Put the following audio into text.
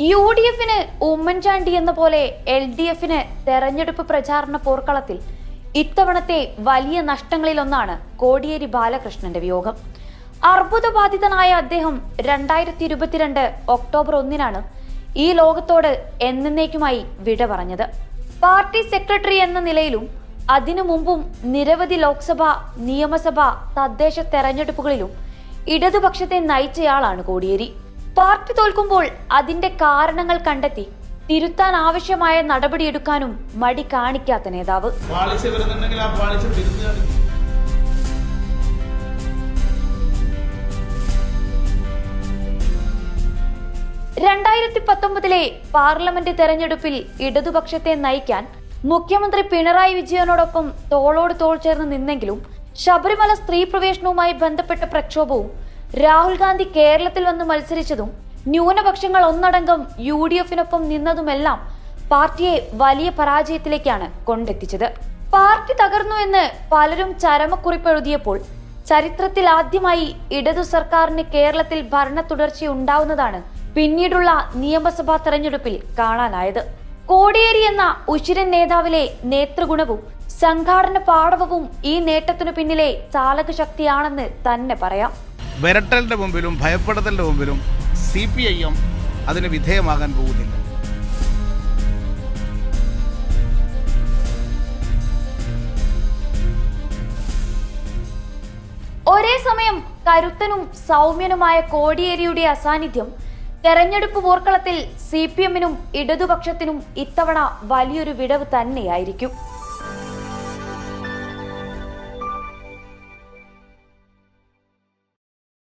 UDFന് ഉമ്മൻചാണ്ടി എന്ന പോലെ LDFന് തെരഞ്ഞെടുപ്പ് പ്രചാരണ പോർക്കളത്തിൽ ഇത്തവണത്തെ വലിയ നഷ്ടങ്ങളിലൊന്നാണ് കോടിയേരി ബാലകൃഷ്ണന്റെ വിയോഗം. അർബുദബാധിതനായ അദ്ദേഹം 2022 ഒക്ടോബർ 1 ഈ ലോകത്തോട് എന്നേക്കുമായി വിട പറഞ്ഞത്. പാർട്ടി സെക്രട്ടറി എന്ന നിലയിലും അതിനു മുമ്പും നിരവധി ലോക്സഭ, നിയമസഭ, തദ്ദേശ തെരഞ്ഞെടുപ്പുകളിലും ഇടതുപക്ഷത്തെ നയിച്ചയാളാണ് കോടിയേരി. പാർട്ടി തോൽക്കുമ്പോൾ അതിന്റെ കാരണങ്ങൾ കണ്ടെത്തി തിരുത്താൻ ആവശ്യമായ നടപടിയെടുക്കാനും മടി കാണിക്കാത്ത നേതാവ്. 2019 പാർലമെന്റ് തെരഞ്ഞെടുപ്പിൽ ഇടതുപക്ഷത്തെ നയിക്കാൻ മുഖ്യമന്ത്രി പിണറായി വിജയനോടൊപ്പം തോളോട് തോൾ ചേർന്ന് നിന്നെങ്കിലും ശബരിമല സ്ത്രീ പ്രവേശനവുമായി ബന്ധപ്പെട്ട പ്രക്ഷോഭവും രാഹുൽ ഗാന്ധി കേരളത്തിൽ വന്ന് മത്സരിച്ചതും ന്യൂനപക്ഷങ്ങൾ ഒന്നടങ്കം UDFനൊപ്പം നിന്നതുമെല്ലാം പാർട്ടിയെ വലിയ പരാജയത്തിലേക്കാണ് കൊണ്ടെത്തിച്ചത്. പാർട്ടി തകർന്നു എന്ന് പലരും ചരമക്കുറിപ്പ് എഴുതിയപ്പോൾ ചരിത്രത്തിൽ ആദ്യമായി ഇടതു സർക്കാരിന് കേരളത്തിൽ ഭരണ തുടർച്ചയുണ്ടാവുന്നതാണ് പിന്നീടുള്ള നിയമസഭാ തെരഞ്ഞെടുപ്പിൽ കാണാനായത്. കോടിയേരി എന്ന ഉശിരൻ നേതാവിലെ നേതൃഗുണവും സംഘാടന പാടവവും ഈ നേട്ടത്തിനു പിന്നിലെ ചാലകശക്തിയാണെന്ന് തന്നെ പറയാം. വിരട്ടലിന്റെ മുമ്പിലും ഭയപ്പെടുത്തലിന്റെ മുമ്പിലും CPIM അതിന് വിധേയമാകാൻ പോകുന്നില്ല. ഒരേ സമയം കരുത്തനും സൗമ്യനുമായ കോടിയേരിയുടെ അസാന്നിധ്യം തെരഞ്ഞെടുപ്പ് പോർക്കളത്തിൽ CPMനും ഇടതുപക്ഷത്തിനും ഇത്തവണ വലിയൊരു വിടവ് തന്നെയായിരിക്കും.